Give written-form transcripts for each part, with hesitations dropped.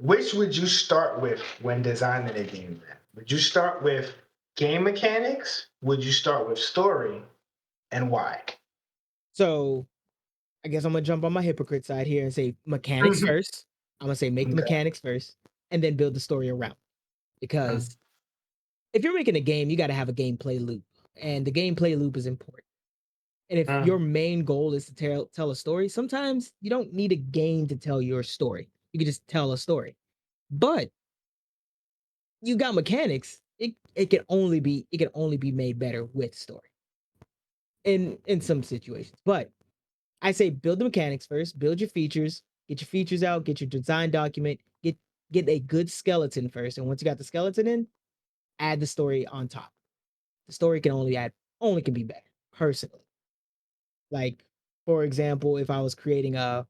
which would you start with when designing a game? Then would you start with game mechanics? Would you start with story, and why? So I guess I'm gonna jump on my hypocrite side here and say mechanics Mhm. first. I'm gonna say make the Okay. mechanics first and then build the story around. Mm. Because if you're making a game, you gotta have a gameplay loop. And the gameplay loop is important. And if your Mm. main goal is to tell a story, sometimes you don't need a game to tell your story. You can just tell a story. But you got mechanics, it can only be made better with story in some situations. But I say build the mechanics first, build get your features out, get your design document, get a good skeleton first. And once you got the skeleton in, add the story on top. The story only can be better, personally. Like, for example, if I was creating a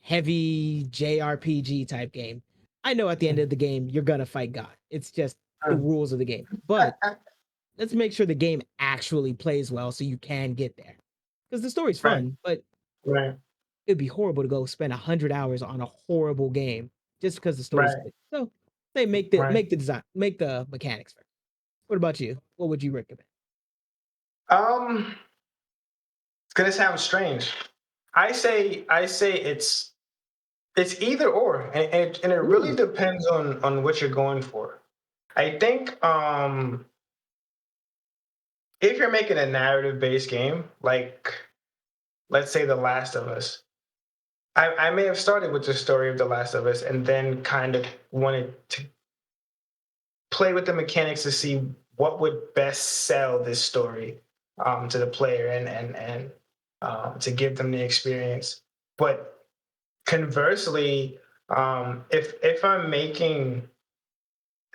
heavy JRPG type game, I know at the end Mm. of the game you're gonna fight God. It's just the Mm. rules of the game. But let's make sure the game actually plays well so you can get there. Because the story's Right. fun, but Right. it'd be horrible to go spend 100 hours on a horrible game just because the story's Right. good. So they Right. make the mechanics first. What about you? What would you recommend? Um, it's gonna sound strange. I say it's either or, and it really Ooh, depends on what you're going for. I think if you're making a narrative based game, like let's say The Last of Us, I may have started with the story of The Last of Us and then kind of wanted to play with the mechanics to see what would best sell this story to the player and to give them the experience. But conversely, if I'm making,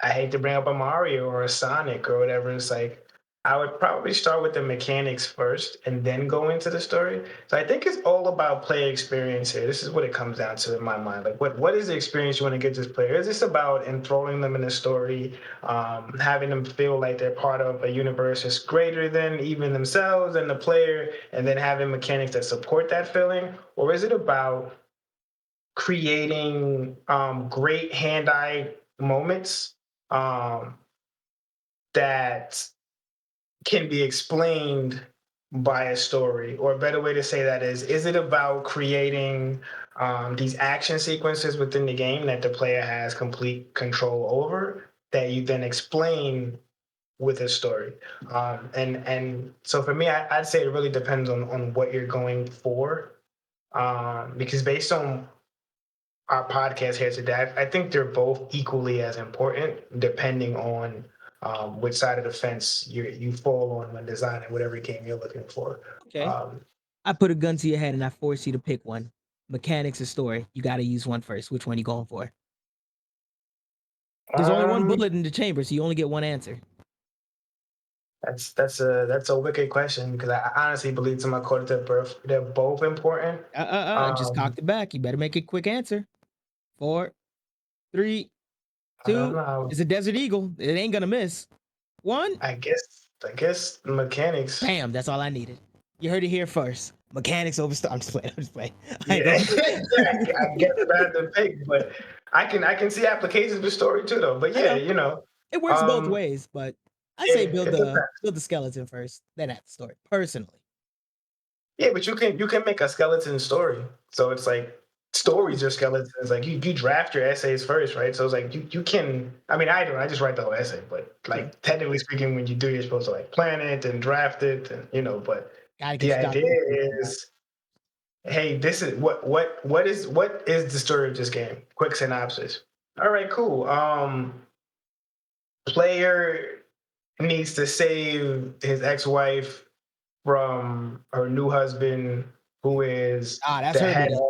I hate to bring up a Mario or a Sonic or whatever, it's like I would probably start with the mechanics first and then go into the story. So I think it's all about player experience here. This is what it comes down to in my mind. Like, what is the experience you want to give this player? Is this about enthralling them in the story, having them feel like they're part of a universe that's greater than even themselves and the player, and then having mechanics that support that feeling? Or is it about creating great hand-eye moments um, that can be explained by a story? Or a better way to say that is it about creating these action sequences within the game that the player has complete control over that you then explain with a story? And so for me, I'd say it really depends on what you're going for, because based on our podcast here today, I think they're both equally as important, depending on which side of the fence you fall on when designing whatever game you're looking for. okay. Um, I put a gun to your head and I force you to pick one. Mechanics or story. You got to use one first. Which one you going for? There's only one um, bullet in the chamber, so you only get one answer. that's a wicked question because I honestly believe to my core that they're both important. Just Um, cocked it back. You better make a quick answer. Four, three, I don't two. know. It's a Desert Eagle. It ain't gonna miss. One. I guess mechanics. Bam. That's all I needed. You heard it here first. Mechanics over star. I'm just playing. I'm just playing. I ain't Yeah, yeah. I gonna. guess if I had to pick, but I can see applications for story too, though. But I yeah, know it works both um, ways, but I yeah, say it depends. build the skeleton first, then add the story. Personally, Yeah, but you can make a skeleton story. So it's like oh, stories are skeletons. Like you draft your essays first, right? So it's like you can. I mean, I don't. I just write the whole essay, but true. like technically speaking, when you do, you're supposed to like plan it and draft it, and But Gotta the get your idea documentation right. is, hey, this is what is the story of this game? Quick synopsis. All right, cool. Player needs to save his ex-wife from her new husband, who is Ah, that's the her head business.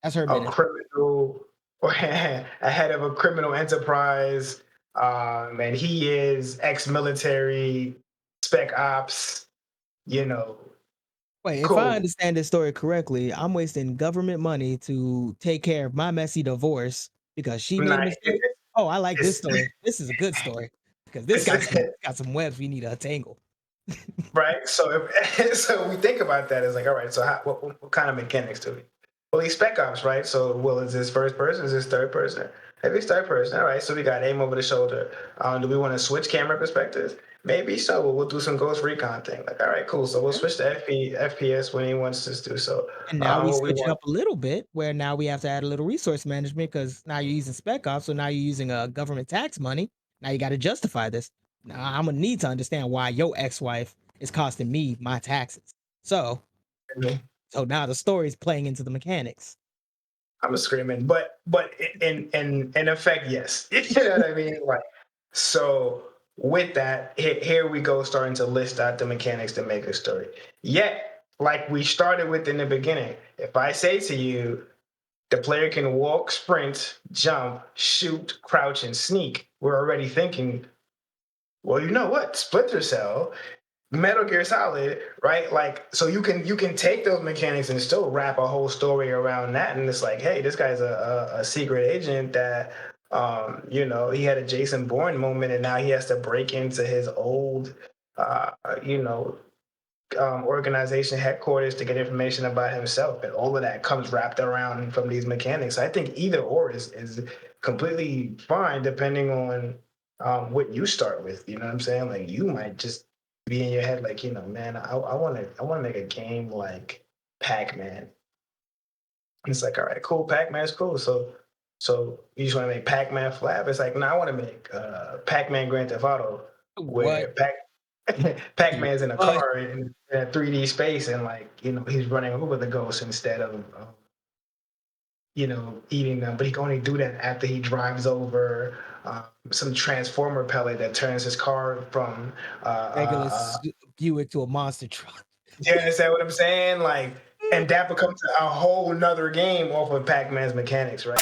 That's her of a business. criminal or ahead of a criminal enterprise. And he is ex-military, spec ops. You know, Wait, if I cool. understand this story correctly, I'm wasting government money to take care of my messy divorce because she made a Nah, mistake. Oh, I like this it's, story. This is a good story because this it's, got some webs we need to untangle. right. So so we think about that as like, all right. So what kind of mechanics do we? Well, he's Spec Ops, right? So, well, is this first person? Is this third person? If it's third person, all right. So we got aim over the shoulder. Do we want to switch camera perspectives? Maybe so. We'll do some Ghost Recon thing. Like, all right, cool. So we'll Yeah. switch to FPS when he wants us to. So, And now we what we switch it want. up a little bit where now we have to add a little resource management because now you're using Spec Ops, so now you're using government tax money. Now you got to justify this. Now I'm gonna need to understand why your ex-wife is costing me my taxes. So, so now the story is playing into the mechanics. I'm screaming, but in effect, yes. You know what I mean? Like, so with that, here we go, starting to list out the mechanics to make a story. Yet, like we started with in the beginning, if I say to you, the player can walk, sprint, jump, shoot, crouch, and sneak, we're already thinking, well, you know what? Splinter Cell, Metal Gear Solid, right? Like, so you can take those mechanics and still wrap a whole story around that, and it's like, hey, this guy's a secret agent that, he had a Jason Bourne moment, and now he has to break into his old, uh, you know, organization headquarters to get information about himself, and all of that comes wrapped around from these mechanics. I think either or is completely fine depending on what you start with. You know what I'm saying? Like you might just be in your head like, man, I want to make a game like Pac-Man. It's like, all right, cool, Pac-Man's cool. So you just want to make Pac-Man flap? It's like, no, I want to make Pac-Man Grand Theft Auto What? where Pac-Man's in a What? car in a 3D space, and like he's running over the ghost instead of eating them. But he can only do that after he drives over some transformer pellet that turns his car from. Regular Buick to a monster truck. You understand what I'm saying? Like, and that becomes a whole nother game off of Pac-Man's mechanics, right?